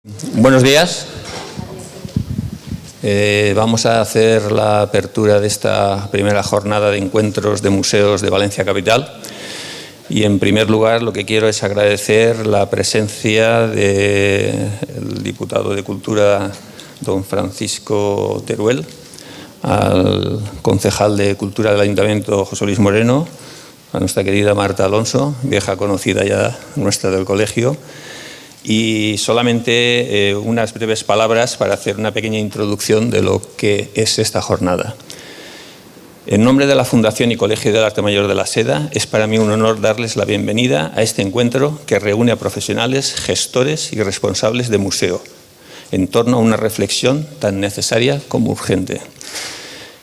Buenos días. Vamos a hacer la apertura de esta primera jornada de encuentros de museos de Valencia Capital. Y en primer lugar lo que quiero es agradecer la presencia del diputado de Cultura, don Francisco Teruel, al concejal de Cultura del Ayuntamiento, José Luis Moreno, a nuestra querida Marta Alonso, vieja conocida ya nuestra del colegio, y solamente unas breves palabras para hacer una pequeña introducción de lo que es esta jornada. En nombre de la Fundación y Colegio del Arte Mayor de la Seda, es para mí un honor darles la bienvenida a este encuentro que reúne a profesionales, gestores y responsables de museo, en torno a una reflexión tan necesaria como urgente.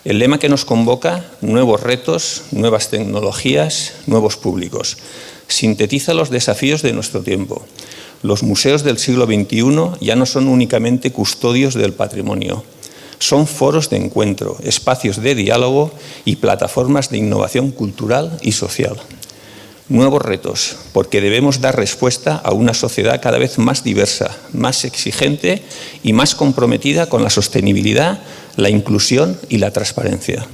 El lema que nos convoca, nuevos retos, nuevas tecnologías, nuevos públicos, sintetiza los desafíos de nuestro tiempo. Los museos del siglo XXI ya no son únicamente custodios del patrimonio. Son foros de encuentro, espacios de diálogo y plataformas de innovación cultural y social. Nuevos retos, porque debemos dar respuesta a una sociedad cada vez más diversa, más exigente y más comprometida con la sostenibilidad, la inclusión y la transparencia.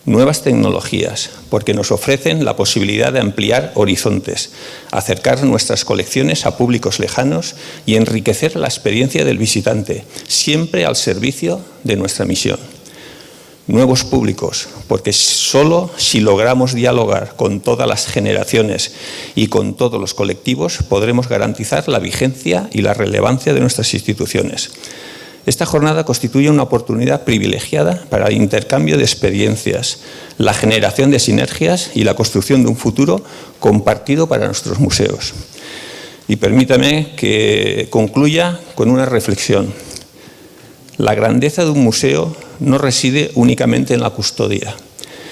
Nuevas tecnologías, porque nos ofrecen la posibilidad de ampliar horizontes, acercar nuestras colecciones a públicos lejanos y enriquecer la experiencia del visitante, siempre al servicio de nuestra misión. Nuevos públicos, porque solo si logramos dialogar con todas las generaciones y con todos los colectivos podremos garantizar la vigencia y la relevancia de nuestras instituciones. Esta jornada constituye una oportunidad privilegiada para el intercambio de experiencias, la generación de sinergias y la construcción de un futuro compartido para nuestros museos. Y permítame que concluya con una reflexión. La grandeza de un museo no reside únicamente en la custodia,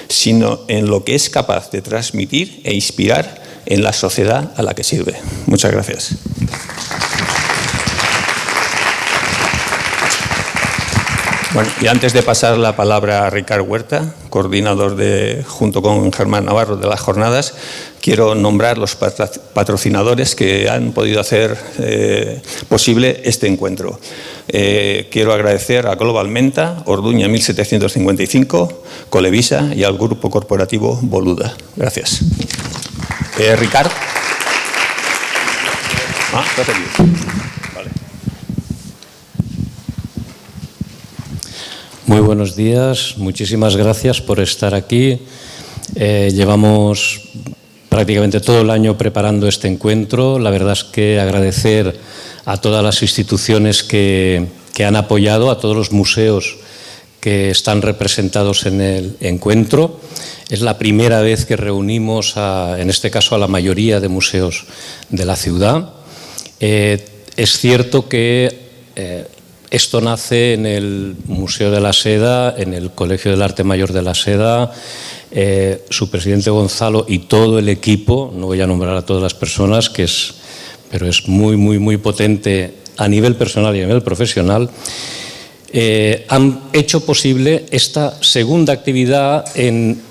sino en lo que es capaz de transmitir e inspirar en la sociedad a la que sirve. Muchas gracias. Bueno, y antes de pasar la palabra a Ricard Huerta, coordinador junto con Germán Navarro de las jornadas, quiero nombrar los patrocinadores que han podido hacer posible este encuentro. Quiero agradecer a Global Menta, Orduña 1755, Colevisa y al Grupo Corporativo Boluda. Gracias. Ricard. Vale. Muy buenos días, muchísimas gracias por estar aquí. Llevamos prácticamente todo el año preparando este encuentro. La verdad es que agradecer a todas las instituciones que han apoyado, a todos los museos que están representados en el encuentro. Es la primera vez que reunimos, en este caso, a la mayoría de museos de la ciudad. Es cierto que esto nace en el Museo de la Seda, en el Colegio del Arte Mayor de la Seda. Su presidente Gonzalo y todo el equipo, no voy a nombrar a todas las personas, pero es muy potente a nivel personal y a nivel profesional, han hecho posible esta segunda actividad en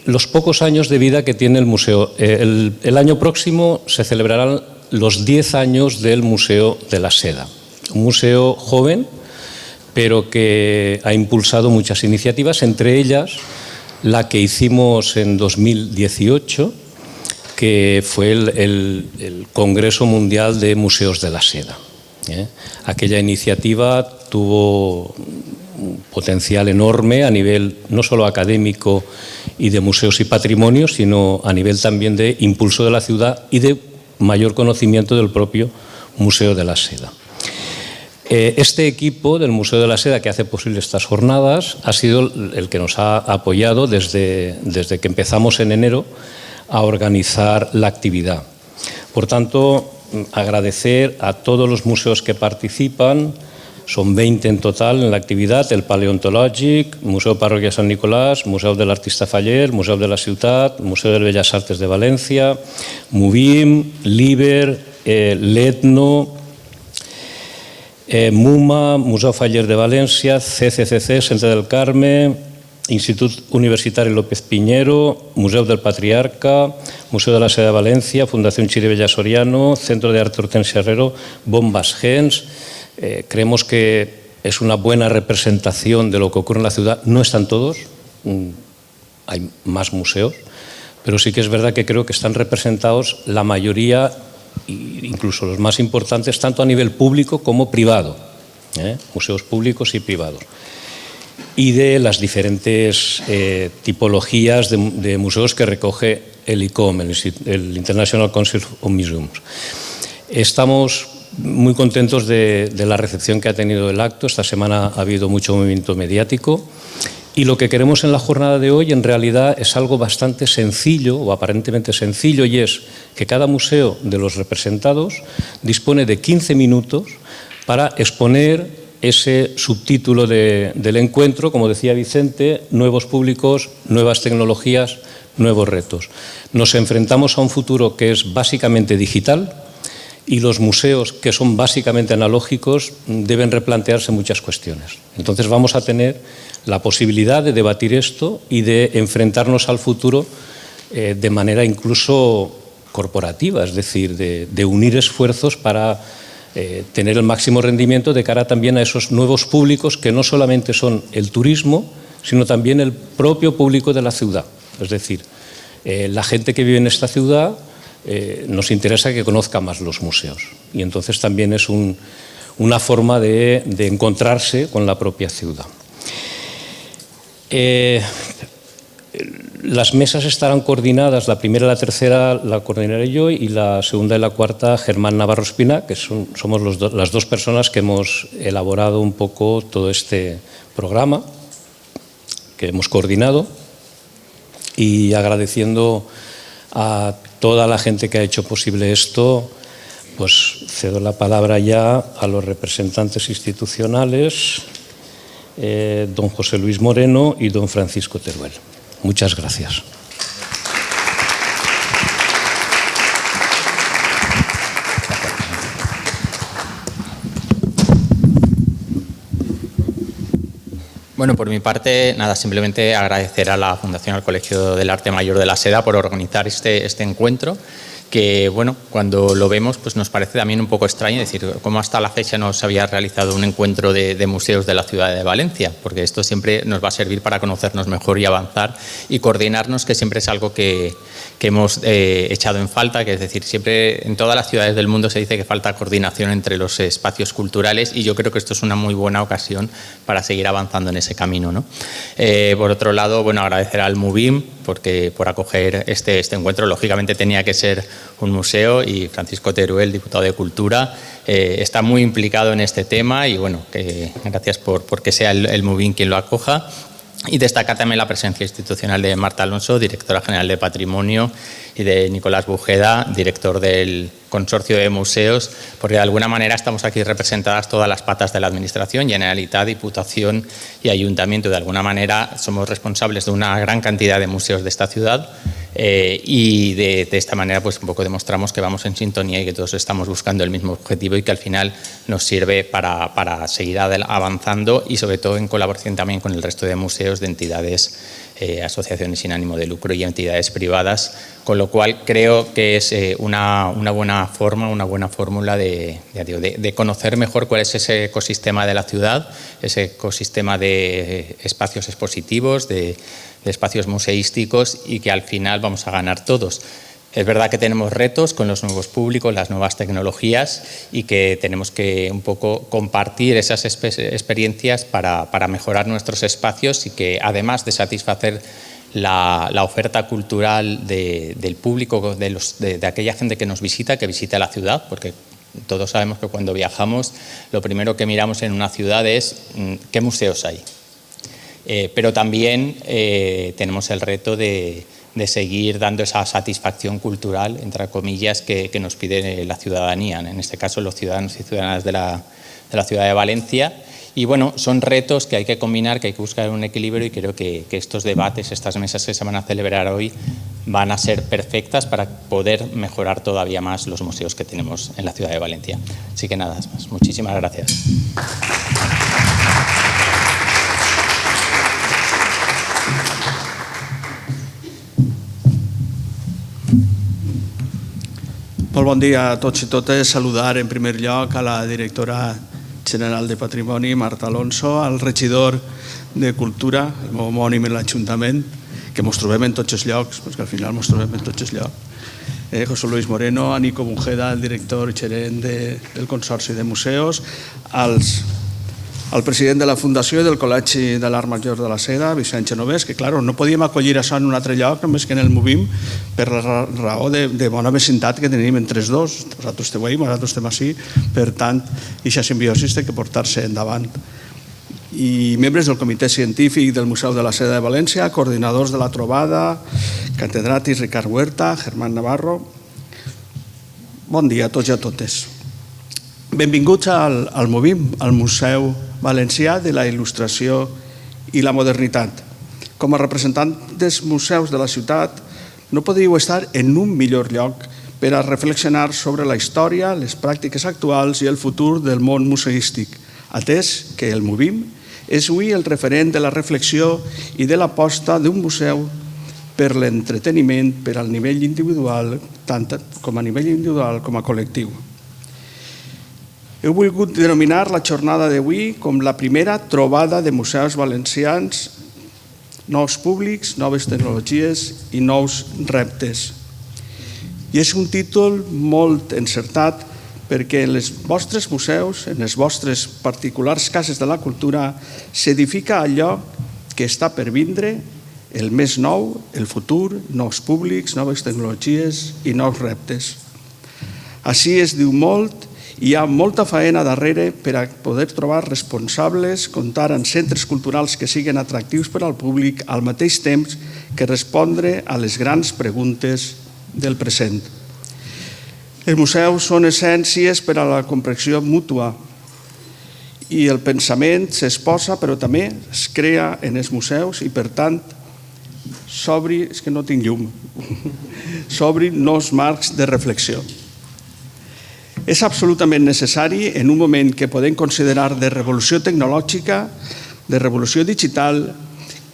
los pocos años de vida que tiene el museo. El año próximo se celebrarán los 10 años del Museo de la Seda. Un museo joven, pero que ha impulsado muchas iniciativas, entre ellas la que hicimos en 2018, que fue el Congreso Mundial de Museos de la Seda. Aquella iniciativa tuvo un potencial enorme a nivel no solo académico y de museos y patrimonios, sino a nivel también de impulso de la ciudad y de mayor conocimiento del propio Museo de la Seda. Este equipo del Museo de la Seda que hace posible estas jornadas ha sido el que nos ha apoyado desde que empezamos en enero a organizar la actividad. Por tanto, agradecer a todos los museos que participan, son 20 en total en la actividad, el Paleontològic, Museu Parròquia Sant Nicolàs, Museu de l'Artista Faller, Museu de la Ciutat, Museu de Bellas Artes de Valencia, MUVIM, l'IBER, l'ETNO, MUMA, Museu Faller de València, CCCC, Centre del Carme, Institut Universitari López Piñero, Museu del Patriarca, Museu de la Seda de València, Fundación Chirivella Soriano, Centro de Arte Hortensia Herrero, Bombas Gens, Creemos que es una buena representación de lo que ocurre en la ciudad. No están todos, hay más museos, pero sí que es verdad que creo que están representados la mayoría, incluso los más importantes, tanto a nivel público como privado, museos públicos y privados, y de las diferentes tipologías de museos que recoge el ICOM, el International Council of Museums. Estamos muy contentos de la recepción que ha tenido el acto. Esta semana ha habido mucho movimiento mediático y lo que queremos en la jornada de hoy en realidad es algo bastante sencillo o aparentemente sencillo, y es que cada museo de los representados dispone de 15 minutos para exponer ese subtítulo del encuentro, como decía Vicente: nuevos públicos, nuevas tecnologías, nuevos retos. Nos enfrentamos a un futuro que es básicamente digital y los museos, que son básicamente analógicos, deben replantearse muchas cuestiones. Entonces vamos a tener la posibilidad de debatir esto y de enfrentarnos al futuro de manera incluso corporativa, es decir, de unir esfuerzos para tener el máximo rendimiento de cara también a esos nuevos públicos que no solamente son el turismo, sino también el propio público de la ciudad. Es decir, la gente que vive en esta ciudad nos interesa que conozca más los museos, y entonces también es una forma de encontrarse con la propia ciudad. Las mesas estarán coordinadas, la primera y la tercera la coordinaré yo, y la segunda y la cuarta Germán Navarro Espina, que somos las dos personas que hemos elaborado un poco todo este programa, que hemos coordinado, y agradeciendo a toda la gente que ha hecho posible esto, pues cedo la palabra ya a los representantes institucionales, don José Luis Moreno y don Francisco Teruel. Muchas gracias. Bueno, por mi parte, nada, simplemente agradecer a la Fundación, al Colegio del Arte Mayor de la Seda por organizar este encuentro, que, bueno, cuando lo vemos pues nos parece también un poco extraño, es decir, cómo hasta la fecha no se había realizado un encuentro de museos de la ciudad de Valencia, porque esto siempre nos va a servir para conocernos mejor y avanzar y coordinarnos, que siempre es algo que hemos echado en falta, que es decir, siempre en todas las ciudades del mundo se dice que falta coordinación entre los espacios culturales, y yo creo que esto es una muy buena ocasión para seguir avanzando en ese camino, ¿no? Por otro lado, bueno, agradecer al MUBIM por acoger este encuentro. Lógicamente tenía que ser un museo, y Francisco Teruel, diputado de Cultura, está muy implicado en este tema, y bueno, gracias por que sea el MUBIM quien lo acoja. Y destacar también la presencia institucional de Marta Alonso, directora general de Patrimonio, y de Nicolás Bujeda, director del Consorcio de Museos, porque de alguna manera estamos aquí representadas todas las patas de la Administración, Generalitat, Diputación y Ayuntamiento. De alguna manera somos responsables de una gran cantidad de museos de esta ciudad, y de esta manera pues un poco demostramos que vamos en sintonía y que todos estamos buscando el mismo objetivo, y que al final nos sirve para seguir avanzando, y sobre todo en colaboración también con el resto de museos, de entidades, asociaciones sin ánimo de lucro y entidades privadas, con lo cual creo que es una buena forma, una buena fórmula de conocer mejor cuál es ese ecosistema de la ciudad, ese ecosistema de espacios expositivos, de espacios museísticos, y que al final vamos a ganar todos. Es verdad que tenemos retos con los nuevos públicos, las nuevas tecnologías, y que tenemos que un poco compartir esas experiencias para mejorar nuestros espacios, y que además de satisfacer la oferta cultural del público, de aquella gente que nos visita, que visita la ciudad, porque todos sabemos que cuando viajamos lo primero que miramos en una ciudad es qué museos hay. Pero también tenemos el reto de seguir dando esa satisfacción cultural, entre comillas, que nos pide la ciudadanía, en este caso los ciudadanos y ciudadanas de la ciudad de Valencia. Y bueno, son retos que hay que combinar, que hay que buscar un equilibrio, y creo que estos debates, estas mesas que se van a celebrar hoy, van a ser perfectas para poder mejorar todavía más los museos que tenemos en la ciudad de Valencia. Así que nada más, muchísimas gracias. Molt bon dia a tots i totes. Saludar en primer lloc a la directora general de Patrimoni, Marta Alonso, al regidor de Cultura, el meu homònim en l'Ajuntament, que ens trobem en tots els llocs, perquè al final ens trobem en tots els llocs. José Luis Moreno, a Nico Bujeda, el director gerent del Consorci de Museus, al president de la Fundació i del Col·legi de l'Art Major de la Seda, Vicent Genovès, que clar, no podíem acollir això en un altre lloc, només que en el Movim, per la raó de bona vecintat que tenim entre els dos. Nosaltres estem ahí, nosaltres estem així, per tant, aquesta simbiosi té que portar-se endavant. I membres del Comitè Científic del Museu de la Seda de València, coordinadors de la trobada, catedràtics Ricard Huerta, Germán Navarro. Bon dia a tots i a totes. Benvinguts al Movim, al Museu Valencià de la Il·lustració i la Modernitat. Com a representant dels museus de la ciutat, no podíeu estar en un millor lloc per a reflexionar sobre la història, les pràctiques actuals i el futur del món museístic, atès que el Movim és avui el referent de la reflexió i de l'aposta d'un museu per l'entreteniment per al nivell individual, tant com a nivell individual com a col·lectiu. He volgut denominar la jornada d'avui com la primera trobada de museus valencians, nous públics, noves tecnologies i nous reptes. I és un títol molt encertat perquè en els vostres museus, en les vostres particulars cases de la cultura, s'edifica allò que està per vindre, el més nou, el futur, nous públics, noves tecnologies i nous reptes. Així es diu molt, hi ha molta feina darrere per a poder trobar responsables, comptar amb centres culturals que siguin atractius per al públic al mateix temps que respondre a les grans preguntes del present. Els museus són essències per a la comprensió mútua i el pensament s'exposa però també es crea en els museus i per tant s'obri, és que no tinc llum, s'obrin nous marcs de reflexió. És absolutament necessari en un moment que podem considerar de revolució tecnològica, de revolució digital,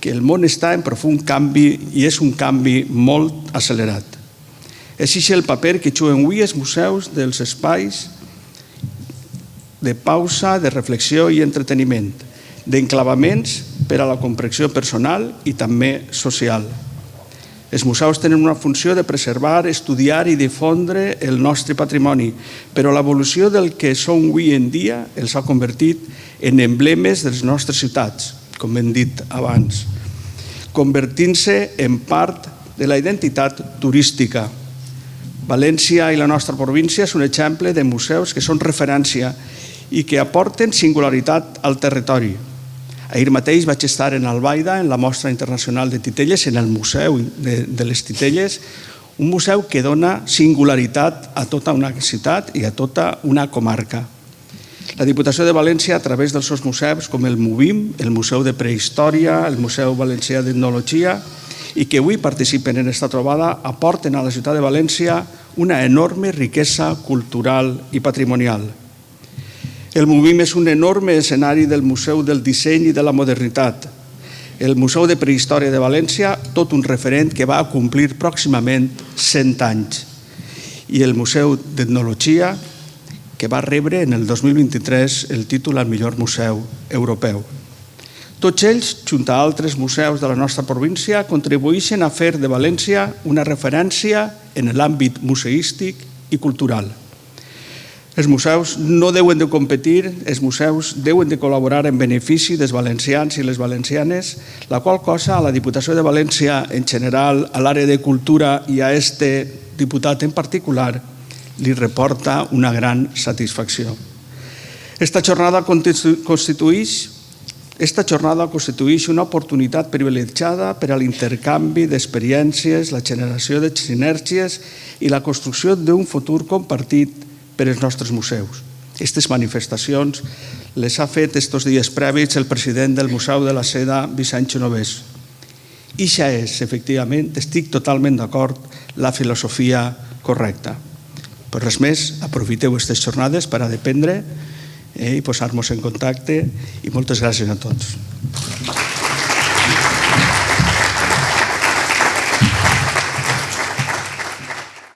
que el món està en profund canvi i és un canvi molt accelerat. És així el paper que juguen avui els museus dels espais de pausa, de reflexió i entreteniment, d'enclavaments per a la comprensió personal i també social. Els museus tenen una funció de preservar, estudiar i difondre el nostre patrimoni, però l'evolució del que som avui en dia els ha convertit en emblemes de les nostres ciutats, com hem dit abans, convertint-se en part de la identitat turística. València i la nostra província és un exemple de museus que són referència i que aporten singularitat al territori. Ahir mateix vaig estar en Albaida, en la Mostra Internacional de Titelles, en el Museu de les Titelles, un museu que dona singularitat a tota una ciutat i a tota una comarca. La Diputació de València, a través dels seus museus com el Movim, el Museu de Prehistòria, el Museu Valencià d'Etnologia, i que avui participen en aquesta trobada, aporten a la ciutat de València una enorme riquesa cultural i patrimonial. El Movim és un enorme escenari del Museu del Disseny i de la Modernitat. El Museu de Prehistòria de València, tot un referent que va a complir pròximament 100 anys. I el Museu d'Etnologia, que va rebre en el 2023 el títol al millor museu europeu. Tots ells, junt a altres museus de la nostra província, contribueixen a fer de València una referència en l'àmbit museístic i cultural. Els museus no deuen de competir, els museus deuen de col·laborar en benefici dels valencians i les valencianes, la qual cosa a la Diputació de València en general, a l'àrea de cultura i a este diputat en particular, li reporta una gran satisfacció. Esta jornada constitueix una oportunitat privilegiada per a l'intercanvi d'experiències, la generació de sinergies i la construcció d'un futur compartit per als nostres museus. Aquestes manifestacions les ha fet estos dies previs el president del Museu de la Seda, Vicent Genovès. I això és, efectivament, estic totalment d'acord, la filosofia correcta. Per res més, aprofiteu aquestes jornades per a dependre i posar-nos en contacte i moltes gràcies a tots.